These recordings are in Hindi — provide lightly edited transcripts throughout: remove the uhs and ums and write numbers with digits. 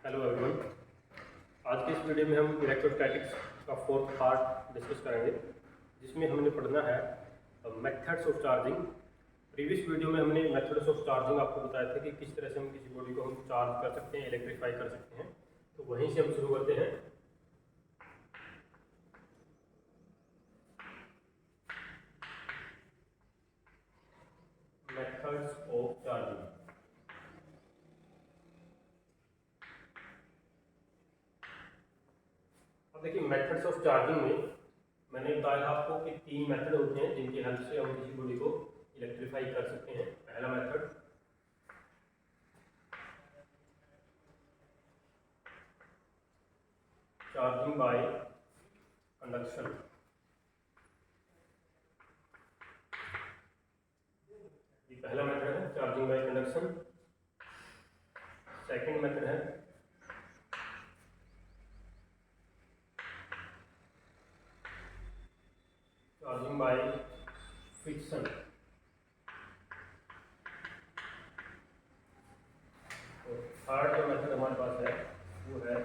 Hello everyone. आज के इस वीडियो में हम इलेक्ट्रोस्टैटिक्स का फोर्थ पार्ट डिस्कस करेंगे, जिसमें हमने पढ़ना है methods of charging. Previous video में हमने मेथड्स ऑफ चार्जिंग आपको बताया था कि किस तरह से हम किसी बॉडी को हम चार्ज कर सकते हैं, इलेक्ट्रीफाई कर सकते हैं। तो वहीं से हम शुरू करते हैं। Methods of charging. अब देखिए, मेथड्स ऑफ चार्जिंग में मैंने बताया आपको कि 3 मेथड होते हैं जिनकी हेल्प से हम किसी बॉडी को इलेक्ट्रीफाई कर सकते हैं। पहला मेथड चार्जिंग बाय कंडक्शन। ये पहला मेथड है charging by conduction. Second method है चार्जिंग बाय फ्रिक्शन। और थर्ड जो मेथड हमारे पास है वो है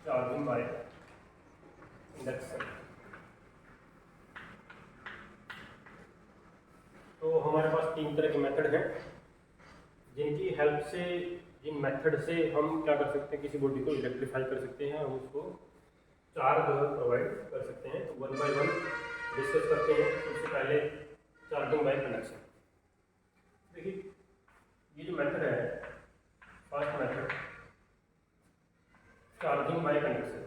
चार्जिंग बाय इंडक्शन। तो हमारे पास 3 तरह के मेथड हैं जिनकी हेल्प से, जिन मेथड से हम क्या कर सकते हैं, किसी बॉडी को इलेक्ट्रीफाई कर सकते हैं, हम उसको चार्ज प्रोवाइड कर सकते हैं। तो 1 बाय 1 डिस्कस करते हैं। सबसे पहले चार्जिंग बाय कंडक्शन। देखिए, ये जो मेथड है, first method charging by conduction.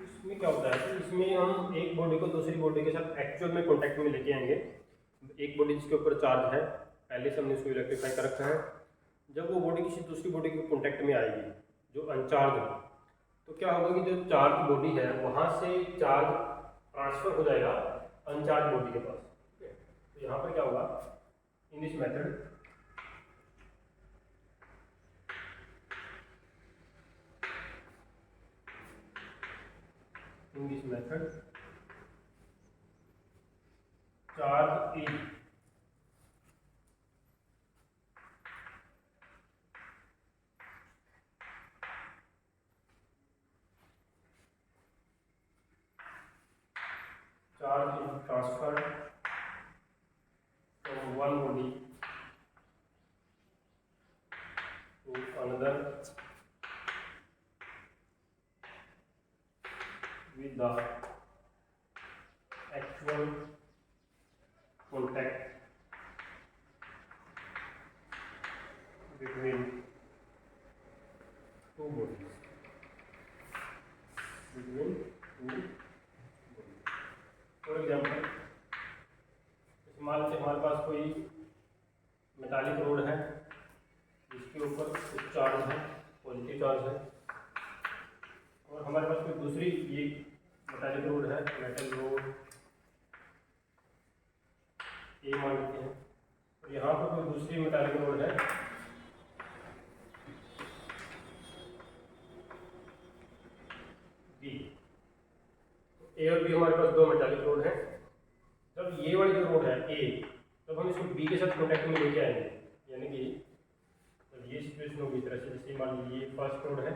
इसमें क्या होता है कि इसमें हम एक बॉडी को दूसरी बॉडी के साथ एक्चुअल में कॉन्टैक्ट में लेके आएंगे। एक बॉडी जिसके ऊपर चार्ज है, पहले से हमने उसको इलेक्ट्रीफाई कर रखा है। जब वो बॉडी किसी दूसरी बॉडी के कॉन्टैक्ट में आएगी जो अनचार्ज है, तो क्या होगा कि जो चार्ज बॉडी है वहाँ से चार्ज ट्रांसफर हो जाएगा अनचार्ज बॉडी के पास। तो यहाँ पर क्या होगा, in this method charge is transferred from one body to another with the actual contact between two bodies. For example, मान लीजिए हमारे पास कोई मेटालिक रोड है जिसके ऊपर कुछ चार्ज है, पॉजिटिव चार्ज है, और हमारे पास कोई दूसरी ये मेटालिक रोड है, मेटल रोड ए मान लेते हैं, और यहाँ पर कोई दूसरी मेटालिक रोड है बी। ए और बी हमारे पास 2 मेटालिक रोड है। जब ये वाली जो रोड है ए, तब हम इसको बी के साथ कॉन्टैक्ट में लेके आएंगे, यानी कि जब ये सिचुएशन होगी इस तरह से, जैसे मान लीजिए ये फर्स्ट रोड है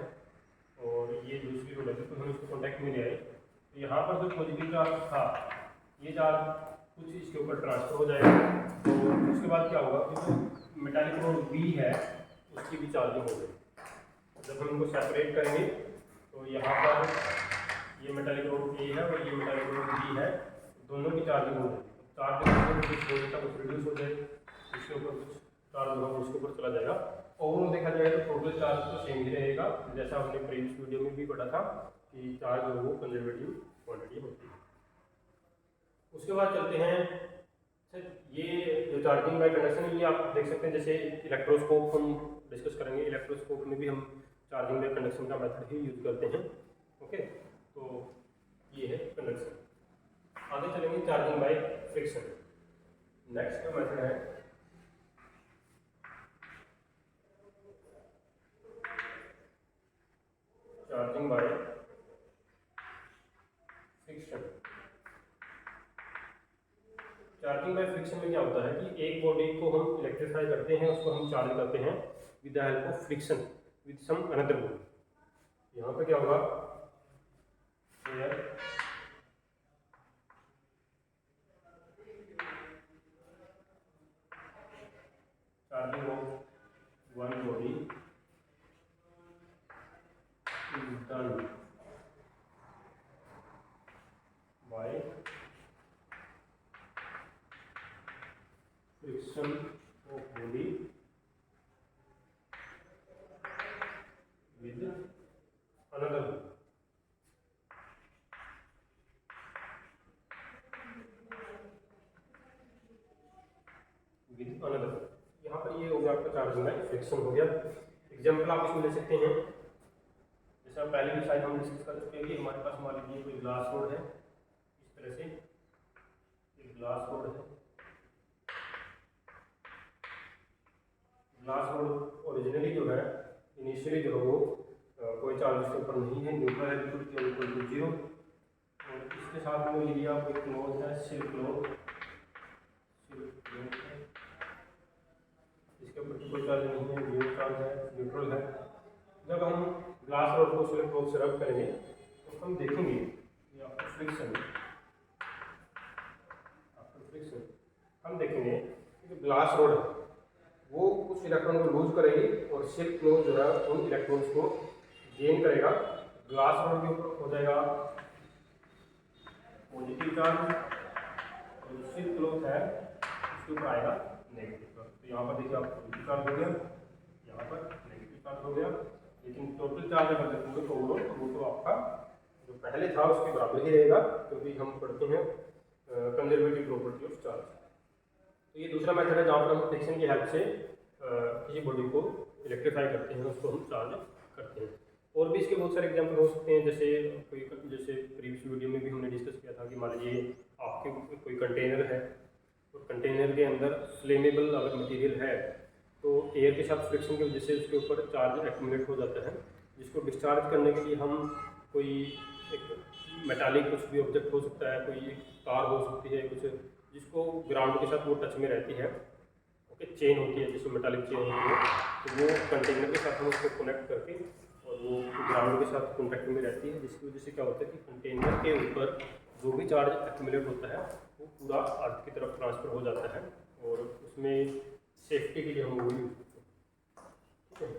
और ये दूसरी रोड है, तो हम इसको कॉन्टैक्ट में ले आए, तो यहाँ पर जो पॉजिटिव चार्ज था, ये चार्ज कुछ इसके ऊपर ट्रांसफर हो जाएगा। तो उसके बाद क्या होगा कि जो मेटालिक रोड बी है उसकी भी चार्जिंग हो गई। जब हम इनको सेपरेट करेंगे तो यहाँ पर ये मेटालिक रोड ए है और ये मेटालिक रोड बी है, दोनों की चार्जिंग हो जाएगी। चार्जिंग कुछ हो जाता, कुछ रिड्यूस हो जाए, इसके ऊपर कुछ चार्ज होगा उसके ऊपर चला जाएगा। ओवरऑल देखा जाए तो टोटल चार्ज तो सेम ही रहेगा, जैसा हमने प्रीवियस वीडियो में भी पढ़ा था कि चार्ज जो वो कंजर्वेटिव क्वांटिटी होती है। उसके बाद चलते हैं सर, ये जो चार्जिंग बाय कंडक्शन है, ये आप देख सकते हैं, जैसे इलेक्ट्रोस्कोप हम डिस्कस करेंगे, इलेक्ट्रोस्कोप में भी हम चार्जिंग बाय कंडक्शन का मेथड ही यूज करते हैं। ओके, तो ये है कंडक्शन। आगे चलेंगे चार्जिंग बाय फ्रिक्शन। नेक्स्ट का मेथड है charging by charging by friction में क्या होता है कि एक बॉडी को हम इलेक्ट्रीफाई करते हैं, उसको हम चार्ज करते हैं with the help of friction with some another body. यहाँ पर क्या होगा, charging of one body is done by friction of body with another. With another, यहाँ पर ये हो गया आपका चार्जिंग बाय फ्रिक्शन हो गया। एग्जाम्पल आप इसमें ले सकते हैं, जैसे आप पहले भी शायद हम डिस्कस कर चुके हैं कि हमारे पास मान लीजिए कोई ग्लास रोड है, इस तरह से एक ग्लास रोड है। ग्लास रोड ओरिजिनली जो है, इनिशियली जो है वो कोई चार्ज इसके ऊपर नहीं है, न्यूट्रल है बिल्कुल जीरो। और इसके साथ में ले लिया कोई क्लॉथ है, सिल्क क्लॉथ है, इसके ऊपर कोई चार्ज नहीं है, जीरो चार्ज है, न्यूट्रल है। जब हम ग्लास रोड को सिल्क क्लॉथ से रब करेंगे तो हम देखेंगे कि आफ्टर फ्रिक्शन हम देखेंगे कि ग्लास रोड है वो कुछ इलेक्ट्रॉन को लूज करेगी और सिल्क क्लॉथ जो है उन इलेक्ट्रॉन्स को गेन करेगा। ग्लास रोड के ऊपर हो जाएगा पॉजिटिव चार्ज और जो सिल्क क्लॉथ है उसके ऊपर आएगा नेगेटिव चार्ज। तो यहाँ पर देखिए आप पॉजिटिव चार्ज हो गया, यहाँ पर नेगेटिव चार्ज हो गया, लेकिन टोटल चार्ज अगर देखेंगे तो ओवरऑल वो तो आपका जो पहले था उसके बराबर ही रहेगा, क्योंकि हम पढ़ते हैं कंजर्वेटिव प्रॉपर्टी ऑफ चार्ज। तो ये दूसरा मेथड है जहाँ पर हम फ्रिक्शन की हेल्प से किसी बॉडी को इलेक्ट्रीफाई करते हैं, उसको हम चार्ज करते हैं। और भी इसके बहुत सारे एग्जांपल हो सकते हैं, जैसे प्रीवियस वीडियो में भी हमने डिस्कस किया था कि मान लीजिए आपके कोई कंटेनर है और कंटेनर के अंदर फ्लेमेबल अगर मटेरियल है तो एयर के साथ फ्रिक्शन की वजह से उसके ऊपर चार्ज एक्यूमुलेट हो जाता है, जिसको डिस्चार्ज करने के लिए हम कोई एक मेटालिक कुछ भी ऑब्जेक्ट हो सकता है, कोई एक तार हो सकती है कुछ जिसको ग्राउंड के साथ वो टच में रहती है, ओके, चेन होती है जिसमें मेटालिक चेन होती है, तो वो कंटेनर के साथ हम उसको कनेक्ट करके और वो ग्राउंड के साथ कॉन्टैक्ट में रहती है, जिसकी वजह से क्या होता है कि कंटेनर के ऊपर जो भी चार्ज एक्यूमुलेट होता है वो पूरा अर्थ की तरफ ट्रांसफ़र हो जाता है और उसमें सेफ्टी के लिए हम वो यूज़ करते हैं।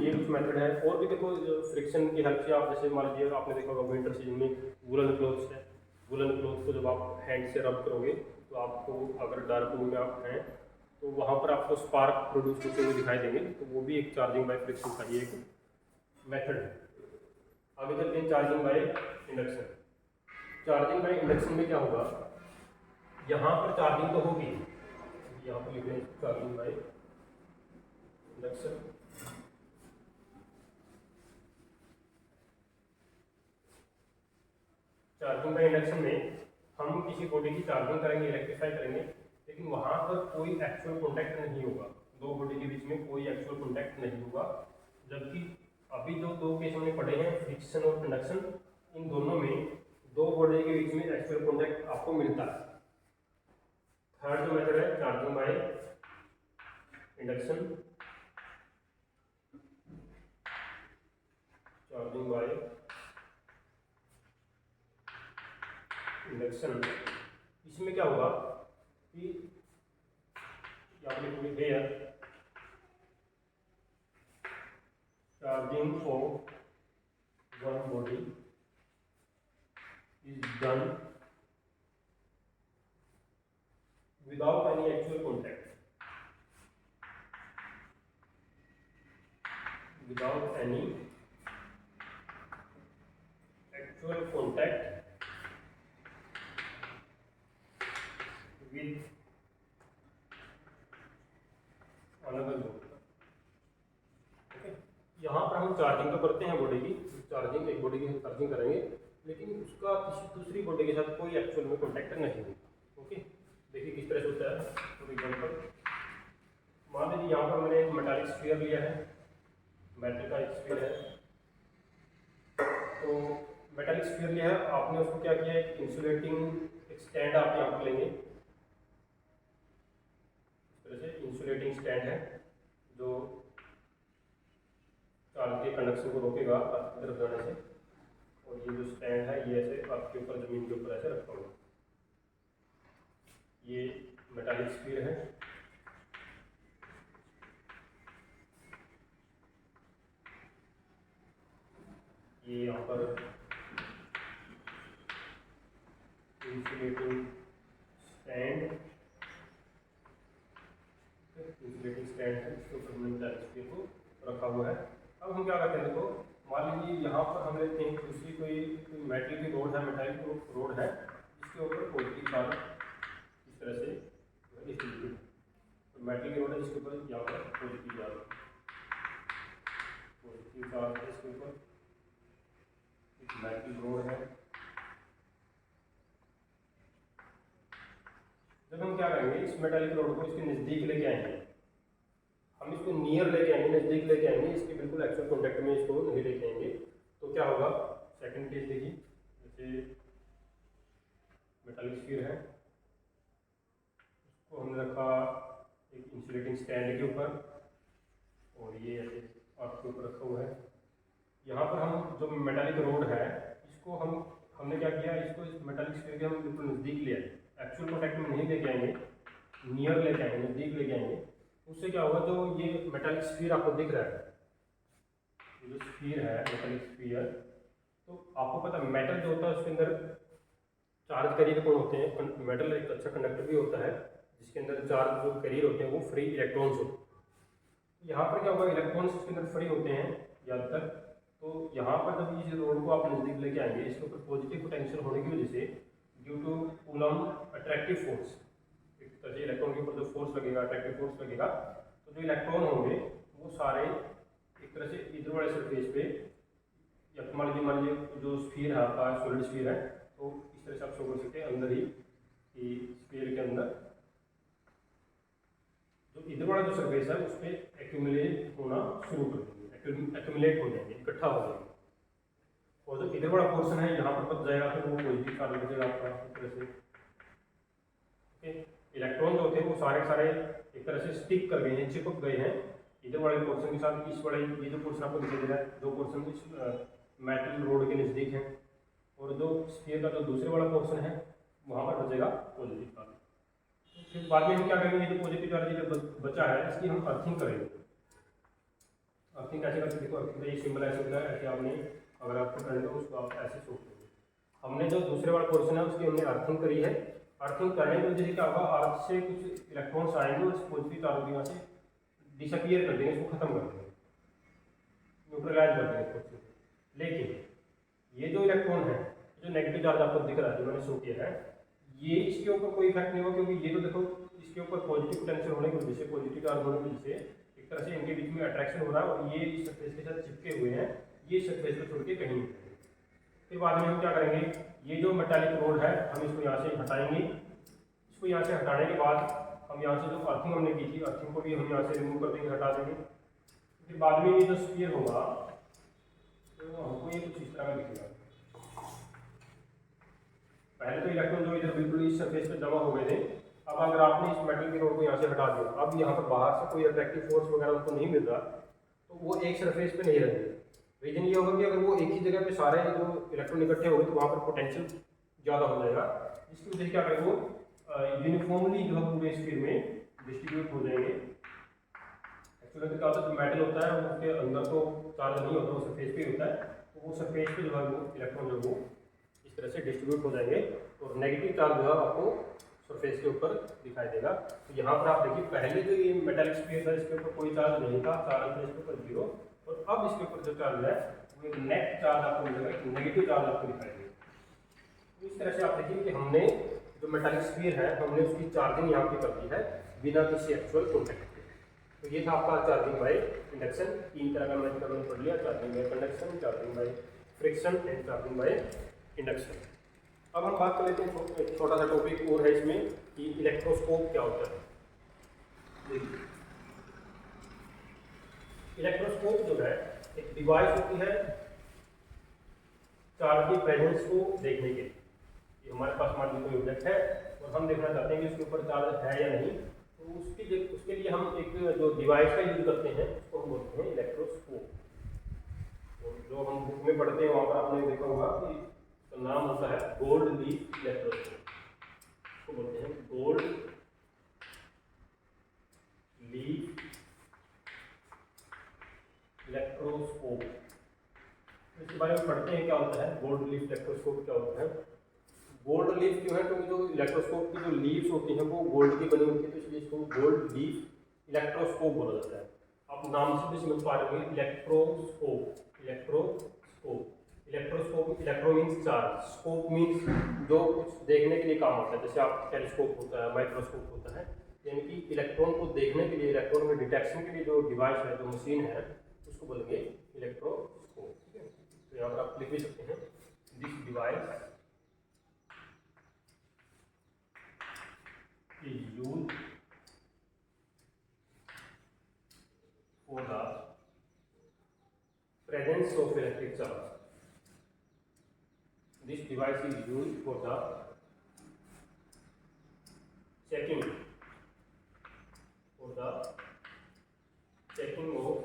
ये कुछ मेथड है। और भी देखो फ्रिक्शन की हेल्प से आप जैसे मान लीजिए आपने देखा होगा विंटर सीजन में वुलन क्लोथ्स है, वुलन क्लोथ को जब आप हैंड से रब करोगे तो आपको अगर डार्क रूम में आप हैं तो वहाँ पर आपको स्पार्क प्रोड्यूस होते हुए दिखाई देंगे, तो वो भी एक चार्जिंग बाय फ्रिक्शन का ही एक मेथड है। आगे चलते हैं charging by induction. Charging by induction में क्या होगा, यहाँ पर चार्जिंग तो होगी, यहाँ पर लिख रहे हैं charging by induction. Charging by induction में हम किसी बॉडी की चार्जिंग करेंगे, इलेक्ट्रीफाई करेंगे, लेकिन वहाँ पर कोई एक्चुअल कॉन्टैक्ट नहीं होगा, दो बॉडी के बीच में कोई एक्चुअल कॉन्टैक्ट नहीं होगा। जबकि अभी जो दो केस हमने पढ़े हैं फ्रिक्शन और इंडक्शन, इन दोनों में दो बॉडी के बीच में एक्चुअल कॉन्टैक्ट आपको मिलता है। थर्ड जो मेथड है charging by induction, charging by induction, इसमें क्या होगा कि charging of one body is done without any actual contact, without any actual contact with another load। Okay, यहाँ पर हम चार्जिंग तो करते हैं बॉडी की, चार्जिंग एक बॉडी की हम चार्जिंग करेंगे, लेकिन उसका किसी दूसरी बॉडी के साथ कोई एक्चुअल में कॉन्टैक्ट नहीं होगा। ओके, देखिए किस तरह से होता है। फॉर एग्जाम्पल मान लीजिए यहाँ पर मैंने एक मेटालिक स्फीयर लिया है, मेटल का एक स्फीयर है, तो मेटालिक स्फीयर लिया है आपने, उसको क्या किया, एक इंसुलेटिंग एक स्टैंड आप यहाँ पर लेंगे, इंसुलेटिंग स्टैंड है जो चार्ज के कंडक्शन को रोकेगा अर्थ की तरफ जाने से। और ये जो स्टैंड है ये ऐसे अर्थ के ऊपर, जमीन के ऊपर ऐसे रखा हुआ। ये मेटालिक स्फीयर है। ये यहाँ पर इंसुलेटिंग स्टैंड है, इसके ऊपर हमने मेटालिक स्फीयर को रखा हुआ है। अब हम क्या करते हैं, देखो मान लीजिए यहाँ पर हम लेते हैं दूसरी कोई मेटल की रोड है, मेटालिक रोड है, जिसके ऊपर पॉजिटिव चार्ज इस तरह से डिस्ट्रीब्यूटेड। तो मेटल की रोड है जिसके ऊपर यहाँ पर पॉजिटिव चार्ज है, इसके ऊपर एक मेटल रोड है। जब हम क्या करेंगे, इस मेटालिक रोड को इसके नज़दीक लेके आएंगे, हम इसको नियर लेके आएंगे, नज़दीक लेके आएंगे, इसके बिल्कुल एक्चुअल कॉन्टैक्ट में इसको नहीं लेके आएंगे, तो क्या होगा। सेकंड केस देखिए, जैसे मेटालिक स्फीयर है, उसको हमने रखा एक इंसुलेटिंग स्टैंड के ऊपर और ये ऐसे अर्थ के ऊपर रखा हुआ है। यहाँ पर हम जो मेटालिक रोड है इसको हमने क्या किया, इसको इस मेटालिक स्फीयर के हम बिल्कुल नज़दीक ले आए, एक्चुअल कॉन्टैक्ट में नहीं लेके आएंगे, नियर लेके आएंगे, नज़दीक लेके आएंगे। उससे क्या होगा, जो ये मेटालिक स्फीयर आपको दिख रहा है, ये जो स्फीयर है मेटालिक स्फीयर, तो आपको पता है मेटल जो होता है उसके अंदर चार्ज कैरियर कौन होते हैं। मेटल एक अच्छा कंडक्टर भी होता है जिसके अंदर चार्ज जो कैरियर होते हैं वो फ्री इलेक्ट्रॉन्स होते हैं। यहाँ पर क्या होगा, इलेक्ट्रॉन्स इसके अंदर फ्री होते हैं ज़्यादातर। तो यहाँ पर जब इस रोड को आप नज़दीक लेके आएंगे, इसके ऊपर पॉजिटिव पोटेंशियल होने की वजह से due to coulomb attractive force, electron के ऊपर जो फोर्स लगेगा, अट्रैक्टिव फोर्स लगेगा, तो जो इलेक्ट्रॉन होंगे वो सारे एक तरह से इधर वाले सरफेस पे, या मान लीजिए जो स्फीयर है आपका सॉलिड स्फीयर है, तो इस तरह से आप शो कर सकते हैं अंदर ही कि स्फीयर के अंदर जो इधर वाला जो सरफेस है उस पर एक्यूमुलेट होना शुरू कर देंगे, एक्यूमुलेट हो जाएंगे, इकट्ठा हो जाएंगे। और जो इधर वाला पोर्शन है यहाँ पर बच जाएगा, फिर वो पॉजिटिव चार्ज बचेगा आपका इस तरह से। ओके, इलेक्ट्रॉन जो होते हैं वो सारे एक तरह से स्टिक कर गए हैं, चिपक गए हैं इधर वाले पोर्शन के साथ। इस वाले ये जो पोर्शन आपको दिखाई दे रहा है, दो पोर्शन इस मेटल रोड के नज़दीक है, और जो स्फीयर का जो दूसरे वाला पोर्शन है वहाँ पर बचेगा पॉजिटिव चार्ज। फिर बाद में हम क्या करेंगे, ये जो पॉजिटिव चार्ज जो बचा है इसकी हम अर्थिंग करेंगे। अर्थिंग कैसे करते हैं, देखो अर्थिंग का ये सिंबल ऐसे होता है, ऐसे आपने अगर आपको करना हो उसको आप ऐसे सोच लेंगे। हमने जो दूसरे वाला पोर्शन है उसकी हमने अर्थिंग करी है। अर्थिंग करने की वजह से क्या होगा, अर्थ से कुछ इलेक्ट्रॉन्स आएंगे और इस पॉजिटिव चार्ज यहाँ से डिसअपियर कर देंगे, इसको खत्म कर देंगे, न्यूट्रलाइज कर देंगे इसको। लेकिन ये जो इलेक्ट्रॉन है, जो नेगेटिव चार्ज आपको दिख रहा है जो मैंने शो किया है, ये इसके ऊपर कोई इफेक्ट नहीं होगा, क्योंकि ये तो देखो इसके ऊपर पॉजिटिव पोटेंशियल होने की वजह से, पॉजिटिव चार्ज होने की वजह से एक तरह से इनके बीच में अट्रैक्शन हो रहा है, और ये इस सरफेस के साथ चिपके हुए हैं, ये सरफेस को छोड़ के कहीं नहीं जाएंगे। फिर बाद में हम क्या करेंगे, ये जो मेटालिक रोड है हम इसको यहाँ से हटाएंगे। इसको यहाँ से हटाने के बाद हम यहाँ से जो अर्थिंग हमने की थी, अर्थिंग को भी हम यहाँ से रिमूव कर देंगे, हटा देंगे। फिर बाद में ये जो स्फीयर होगा तो हमको ये कुछ इस तरह का दिखेगा। पहले तो इलेक्ट्रॉन जो इधर बिल्कुल इस सरफेस पे जमा हो गए थे, अब अगर आपने इस मेटल की रोड को यहाँ से हटा दिया, अब यहाँ पर बाहर से कोई अट्रैक्टिव फोर्स वगैरह उनको नहीं मिल रहा, तो वो एक सरफेस पे नहीं रहेंगे। रीजन ये होगा कि अगर वो एक ही जगह पे सारे जो इलेक्ट्रॉन इकट्ठे हो गए तो वहाँ पर पोटेंशियल ज़्यादा हो जाएगा, जिसकी वजह से क्या करेंगे वो यूनिफॉर्मली जो है पूरे स्फीयर में डिस्ट्रीब्यूट हो जाएंगे। एक्चुअली क्या होता है, जो मेटल होता है उसके अंदर तो चार्ज नहीं होता, वो सरफेस पे होता है, तो वो सरफेस पे जो है वो इलेक्ट्रॉन जो वो इस तरह से डिस्ट्रीब्यूट हो जाएंगे, और नेगेटिव चार्ज जो है आपको सरफेस के ऊपर दिखाई देगा। तो यहाँ पर आप देखिए, पहले जो ये मेटालिक स्फीयर था इसके ऊपर कोई चार्ज नहीं था, चार्ज था इसके ऊपर 0, और अब इसके ऊपर जो चार्ज है वो एक नेट चार्ज आपको मिलेगा, एक नेगेटिव चार्ज आपको दिखाई देगा। तो इस तरह से आप देखिए कि हमने जो मेटालिक स्फीयर है हमने उसकी चार्जिंग यहाँ पे कर दी है बिना किसी एक्चुअल कॉन्टैक्ट के। तो ये था आपका चार्जिंग बाय इंडक्शन। 3 तरह का मैंने करना पढ़ लिया, charging by conduction, charging by friction and charging by induction. अब हम बात कर लेते हैं, एक छोटा सा टॉपिक और है इसमें कि इलेक्ट्रोस्कोप क्या होता है। इलेक्ट्रोस्कोप जो है एक डिवाइस होती है चार्ज की प्रेजेंस को देखने के लिए। हमारे पास मान लीजिए कोई ऑब्जेक्ट है और हम देखना चाहते हैं कि उसके ऊपर चार्ज है या नहीं, तो उसके लिए हम एक जो डिवाइस का यूज करते हैं उसको हम बोलते हैं इलेक्ट्रोस्कोप। तो जो हम बुक में पढ़ते हैं वहाँ पर आपने देखा होगा कि उसका नाम होता है गोल्ड लीफ इलेक्ट्रोस्कोप, उसको बोलते हैं गोल्ड लीफ इलेक्ट्रोस्कोप। इसके बारे में पढ़ते हैं क्या होता है गोल्ड लीफ इलेक्ट्रोस्कोप क्या होता है। गोल्ड लीफ क्यों है, क्योंकि जो इलेक्ट्रोस्कोप की जो लीव्स होती हैं वो गोल्ड की बनी होती है, तो इसलिए इसको गोल्ड लीफ इलेक्ट्रोस्कोप बोला जाता है। आप नाम से भी समझ पा रहे होंगे electroscope. Electroscope, electro means charge, scope means जो कुछ देखने के लिए काम होता है, जैसे आप टेलीस्कोप होता है, माइक्रोस्कोप होता है, यानी कि इलेक्ट्रॉन को देखने के लिए, इलेक्ट्रॉन में डिटेक्शन के लिए जो डिवाइस है, जो मशीन है, उसको बोलेंगे इलेक्ट्रोस्कोप। ठीक है, तो यहाँ पर आप लिख भी सकते हैं this device is used for the presence of electric charge. This device is used for the checking of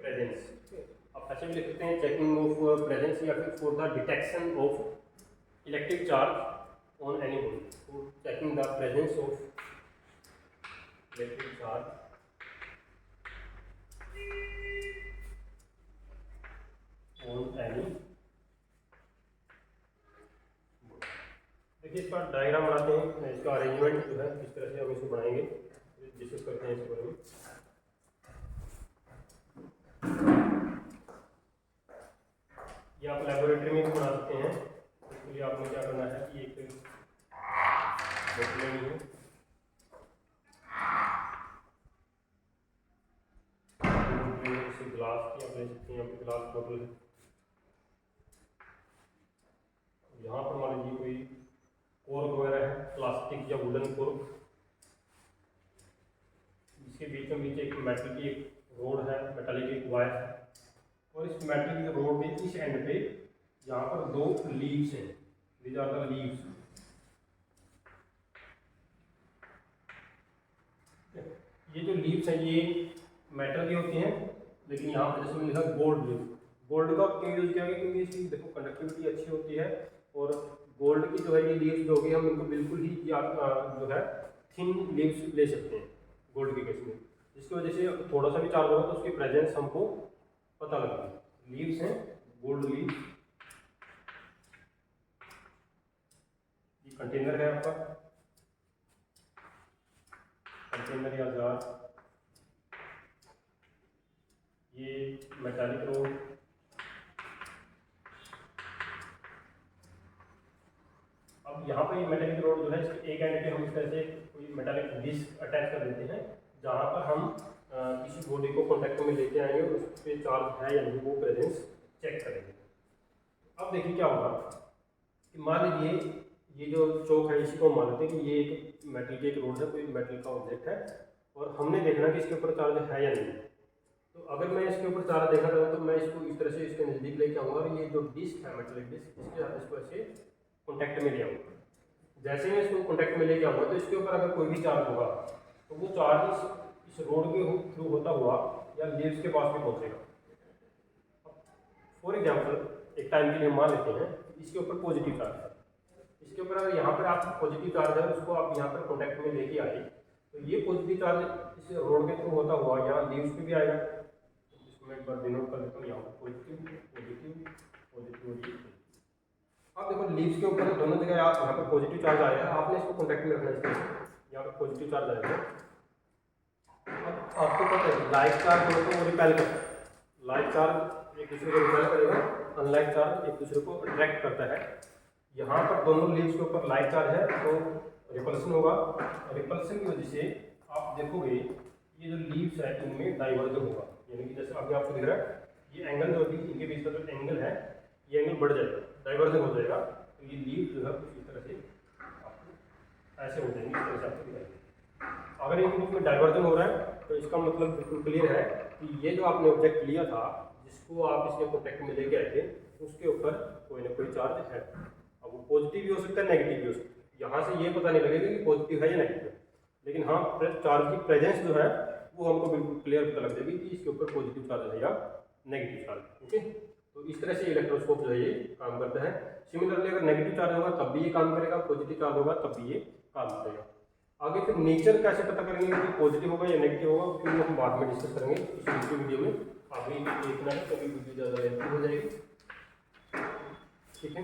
presence. आप ऐसे भी लिख सकते हैं चेकिंग ऑफ प्रेजेंस, या फिर for the detection of electric charge on any body. So checking the presence of electric charge on any body. देखिए इसका डायग्राम बनाते हैं, इसका अरेंजमेंट जो है किस तरह से हम इसको बनाएंगे डिस्कस करते हैं इसके बारे में। ये आप लेबोरेटरी में भी बना सकते हैं। इसके लिए आपने क्या करना है कि एक बोतल लेनी है, जैसे ग्लास की आप ले सकते हैं, यहाँ पे ग्लास बोतल है। यहाँ पर मान लीजिए कोई कोर्क वगैरह है, प्लास्टिक या वुडन कोर्क, इसके बीचों बीच एक मेटल की एक रोड है, मेटालिक एक वायर है, और इस मेटल की रोड के इस एंड पे यहाँ पर दो लीव्स हैं, these are the leaves। ये जो लीव्स हैं ये मेटल की होती हैं, लेकिन यहाँ पर जैसे मैंने लिखा गोल्ड लीव। गोल्ड का क्यों यूज किया गया, क्योंकि इसकी देखो कंडक्टिविटी अच्छी होती है, और गोल्ड की जो है ये लीव्स जो होगी हम इनको बिल्कुल ही जो है थिन लीव्स ले सकते हैं गोल्ड के केस में, जिसकी वजह से थोड़ा सा भी चार्ज होगा तो उसकी प्रेजेंस हमको पता लगता है। लीव्स हैं गोल्ड लीव्स। कंटेनर है आपका, कंटेनर या जार, ये मेटालिक रोड, अब यहाँ पर ये मेटालिक रोड जो है इसके एक एंड पे हम इस तरह से कोई मेटालिक डिस्क अटैच कर देते हैं, जहाँ पर हम किसी बॉडी को कॉन्टैक्ट में लेके आएंगे और उस पर चार्ज है या नहीं वो प्रेजेंस चेक करेंगे। अब देखिए क्या होगा कि मान लीजिए ये जो चौक है इसी को मान लेते हैं कि ये एक मेटल की एक रोड है, कोई मेटल का ऑब्जेक्ट है, और हमने देखना कि इसके ऊपर चार्ज है या नहीं। तो अगर मैं इसके ऊपर चार्ज देखना चाहूँ तो मैं इसको इस तरह से इसके नज़दीक लेके आऊँगा, और ये जो डिस्क है मेटलिक डिस्क, इसके साथ इसको ऐसे कॉन्टैक्ट में ले आऊँगा। जैसे मैं इसको कॉन्टैक्ट में लेके आऊँगा तो इसके ऊपर अगर कोई भी चार्ज होगा तो वो चार्ज इस रोड के थ्रू होता हुआ या लीव्स के पास भी पहुँचेगा। फॉर एग्जाम्पल एक टाइम के लिए मान लेते हैं इसके ऊपर पॉजिटिव चार्ज है, इसके ऊपर अगर यहाँ पर आप पॉजिटिव चार्ज है उसको आप यहाँ पर कॉन्टैक्ट में लेके आए तो ये पॉजिटिव चार्ज इस रोड के थ्रू होता हुआ यहाँ लीव्स पे भी आएगा। इसको मैं एक बार डिनोट कर देता हूँ, यहाँ पर पॉजिटिव पॉजिटिव पॉजिटिव। अब देखो लीव्स के ऊपर दोनों जगह आप यहाँ पर पॉजिटिव चार्ज आएगा, आपने इसको कॉन्टैक्ट में रखना चाहिए, यहाँ पर पॉजिटिव चार्ज आएगा। अब आपको पता है लाइक चार्ज जो है वो रिपेल करता है, लाइक चार्ज एक दूसरे को रिपेल करेगा, अनलाइक चार्ज एक दूसरे को अट्रैक्ट करता है। यहाँ पर दोनों लीव्स के ऊपर लाइक चार्ज है तो रिपल्सन होगा, और रिपल्सन की वजह से आप देखोगे ये जो लीव्स है इनमें डाइवर्जन होगा, यानी कि जैसे अभी आपको दिख रहा है ये एंगल जो अभी इनके बीच का जो एंगल है ये एंगल बढ़ जाएगा, डाइवर्जन हो जाएगा, तो ये लीव जो है कुछ इस तरह से ऐसे हो जाएंगे, इस तरह से आपको दिखाएंगे। अगर इनके बीच में डाइवर्जन हो रहा है तो इसका मतलब बिल्कुल क्लियर है कि ये जो आपने ऑब्जेक्ट लिया था जिसको आप इसके कॉन्टैक्ट में लेके आए थे उसके ऊपर कोई ना कोई चार्ज है। अब वो पॉजिटिव भी हो सकता है, नेगेटिव भी हो सकता है। यहाँ से ये पता नहीं लगेगा कि पॉजिटिव है या नेगेटिव है, लेकिन हाँ चार्ज की प्रेजेंस जो है वो हमको बिल्कुल क्लियर पता लग जाएगी कि इसके ऊपर पॉजिटिव चार्ज है या नेगेटिव चार्ज। ओके, तो इस तरह से इलेक्ट्रोस्कोप जो है ये काम करता है। सिमिलरली अगर नेगेटिव चार्ज होगा तब भी ये काम करेगा, पॉजिटिव चार्ज होगा तब भी ये काम करेगा। आगे फिर नेचर कैसे पता करेंगे कि पॉजिटिव होगा या नेगेटिव होगा, फिर हम बाद में डिस्कस करेंगे इस दूसरी वीडियो में। अभी देखना है क्योंकि वीडियो ज़्यादा लेंथी हो जाएगी। ठीक है।